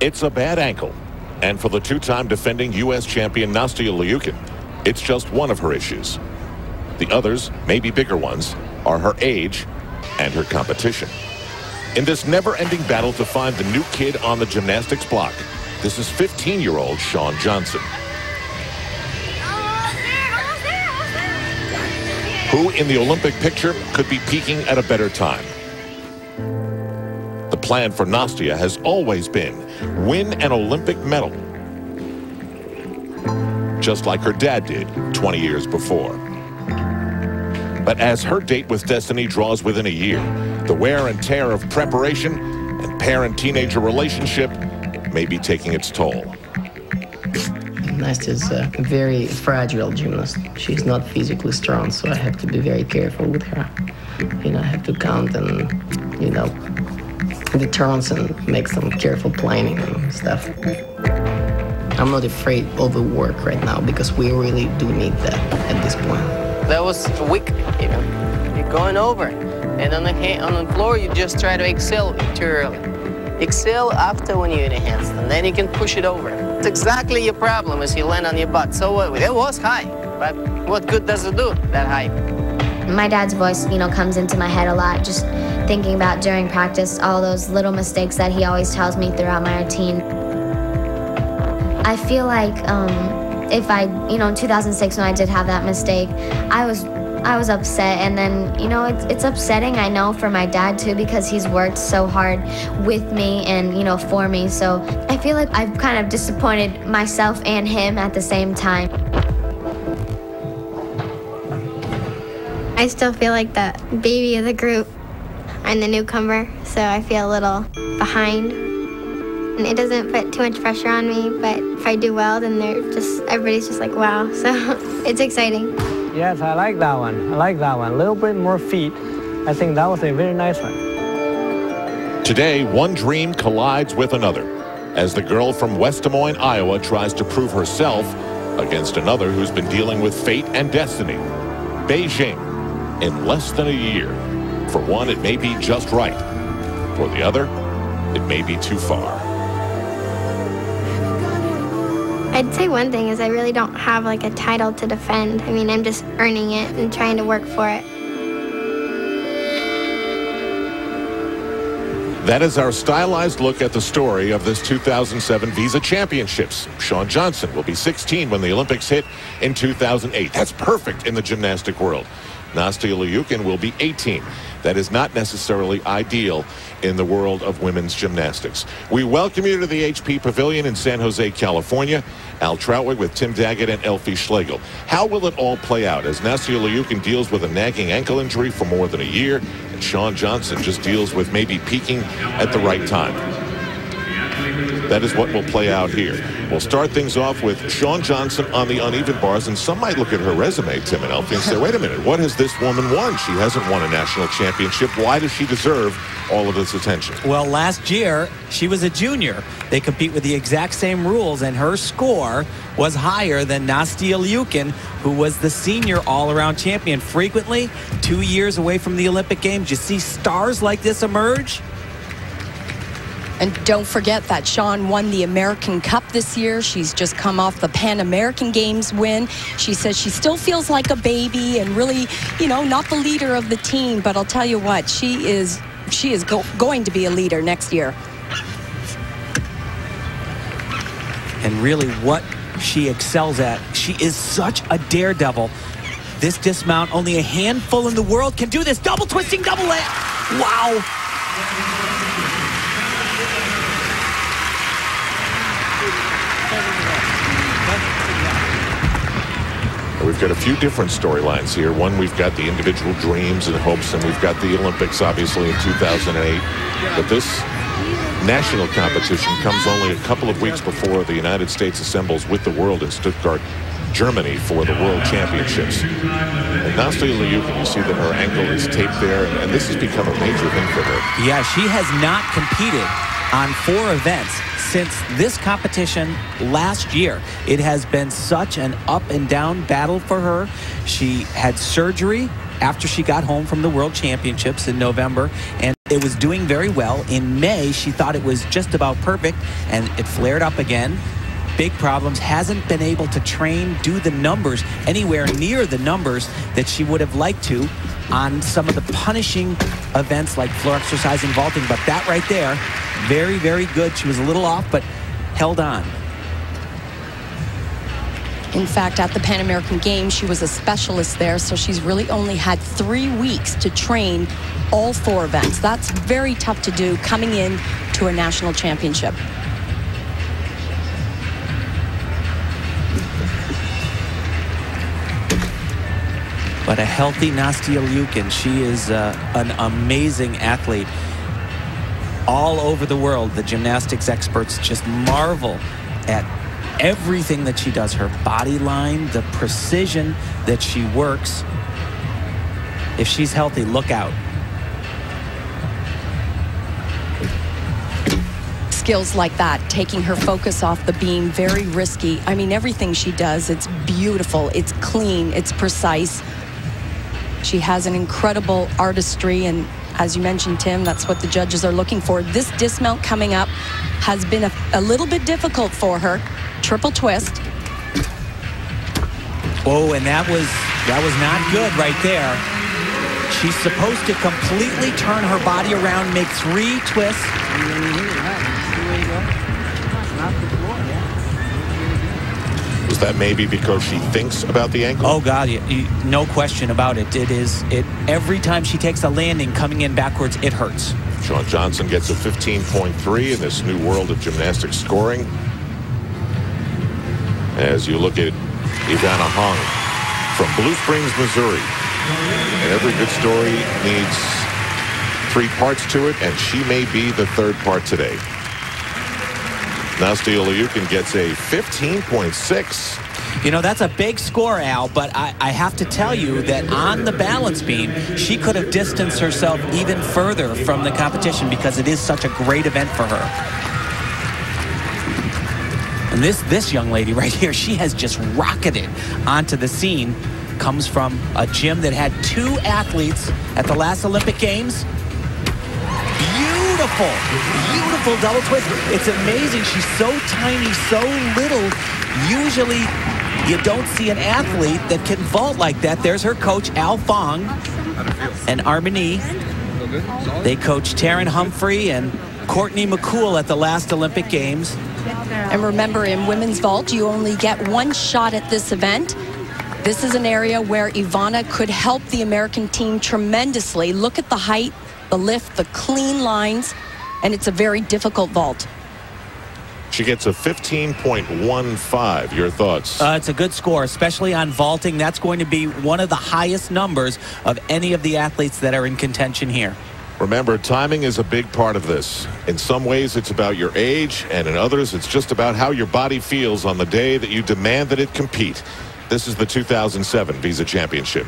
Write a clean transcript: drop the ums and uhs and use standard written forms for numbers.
It's a bad ankle. And for the two-time defending U.S. champion Nastia Liukin, it's just one of her issues. The others, maybe bigger ones, are her age and her competition. In this never-ending battle to find the new kid on the gymnastics block, this is 15-year-old Shawn Johnson, who in the Olympic picture could be peaking at a better time. The plan for Nastia has always been win an Olympic medal, just like her dad did 20 years before. But as her date with destiny draws within a year, the wear and tear of preparation and parent-teenager relationship may be taking its toll. Nastia is a very fragile gymnast. She's not physically strong, so I have to be very careful with her. I have to count and, the turns and make some careful planning and stuff. I'm not afraid of the work right now because we really do need that at this point. That was weak, You're going over. And on the floor, you just try to exhale too early. Exhale after when you're in a handstand, then you can push it over. It's exactly your problem as you land on your butt. So what? It was high, but what good does it do, that high? My dad's voice, comes into my head a lot, just thinking about during practice, all those little mistakes that he always tells me throughout my routine. I feel like if in 2006 when I did have that mistake, I was upset, and then, it's upsetting, I know, for my dad too, because he's worked so hard with me and, for me. So I feel like I've kind of disappointed myself and him at the same time. I still feel like the baby of the group. I'm the newcomer, so I feel a little behind. And it doesn't put too much pressure on me, but if I do well, then everybody's just like, wow. So it's exciting. Yes, I like that one. I like that one. A little bit more feet. I think that was a very nice one. Today, one dream collides with another as the girl from West Des Moines, Iowa tries to prove herself against another who's been dealing with fate and destiny. Beijing, in less than a year. For one, it may be just right. For the other, it may be too far. I'd say one thing is I really don't have like a title to defend. I mean, I'm just earning it and trying to work for it. That is our stylized look at the story of this 2007 Visa Championships. Shawn Johnson will be 16 when the Olympics hit in 2008. That's perfect in the gymnastic world. Nastia Liukin will be 18. That is not necessarily ideal in the world of women's gymnastics. We welcome you to the HP Pavilion in San Jose, California. Al Troutwig with Tim Daggett and Elfie Schlegel. How will it all play out as Nastia Liukin deals with a nagging ankle injury for more than a year, and Shawn Johnson just deals with maybe peaking at the right time? That is what will play out here. We'll start things off with Shawn Johnson on the uneven bars, and some might look at her resume, Tim and Elfie, and say, wait a minute, what has this woman won? She hasn't won a national championship. Why does she deserve all of this attention? Well, last year, she was a junior. They compete with the exact same rules, and her score was higher than Nastia Liukin, who was the senior all-around champion. Frequently, 2 years away from the Olympic Games, you see stars like this emerge. And don't forget that Shawn won the American Cup this year. She's just come off the Pan American Games win. She says she still feels like a baby and really, not the leader of the team. But I'll tell you what, she is going to be a leader next year. And really what she excels at, she is such a daredevil. This dismount, only a handful in the world can do this. Double twisting, double land. Wow. We've got a few different storylines here. One, we've got the individual dreams and hopes, and we've got the Olympics, obviously, in 2008. But this national competition comes only a couple of weeks before the United States assembles with the world in Stuttgart, Germany, for the World Championships. And Nastia Liukin, you see that her ankle is taped there, and this has become a major thing for her. Yeah, she has not competed on 4 events since this competition last year. It has been such an up and down battle for her. She had surgery after she got home from the World Championships in November, and It was doing very well. In May, she thought it was just about perfect, and it flared up again. Big problems. Hasn't been able to train, do the numbers, anywhere near the numbers that she would have liked to on some of the punishing events like floor exercise and vaulting. But that right there, very, very good. She was a little off, but held on. In fact, at the Pan American Games, she was a specialist there, so she's really only had 3 weeks to train all 4 events. That's very tough to do coming in to a national championship. But a healthy Nastia Liukin, she is an amazing athlete. All over the world, the gymnastics experts just marvel at everything that she does. Her body line, the precision that she works. If she's healthy, look out. Skills like that, taking her focus off the beam, very risky. I mean, everything she does, it's beautiful, it's clean, it's precise. She has an incredible artistry, and as you mentioned, Tim, that's what the judges are looking for. This dismount coming up has been a little bit difficult for her. Triple twist. Oh, and that was not good right there. She's supposed to completely turn her body around, make 3 twists. Was that maybe because she thinks about the ankle? Oh God, no question about it. Every time she takes a landing coming in backwards, it hurts. Shawn Johnson gets a 15.3 in this new world of gymnastics scoring. As you look at Ivana Hung from Blue Springs, Missouri. And every good story needs 3 parts to it, and she may be the 3rd part today. Nastia Liukin gets a 15.6. You know, that's a big score, Al, but I have to tell you that on the balance beam, she could have distanced herself even further from the competition because it is such a great event for her. And this young lady right here, she has just rocketed onto the scene. Comes from a gym that had 2 athletes at the last Olympic Games. Beautiful, beautiful double twist. It's amazing. She's so tiny, so little. Usually, you don't see an athlete that can vault like that. There's her coach, Al Fong, and Armini. They coached Taryn Humphrey and Courtney McCool at the last Olympic Games. And remember, in women's vault, you only get 1 shot at this event. This is an area where Ivana could help the American team tremendously. Look at the height, the lift, the clean lines, and it's a very difficult vault. She gets a 15.15. Your thoughts? It's a good score, especially on vaulting. That's going to be one of the highest numbers of any of the athletes that are in contention here. Remember, timing is a big part of this. In some ways, it's about your age, and in others, it's just about how your body feels on the day that you demand that it compete. This is the 2007 Visa Championship.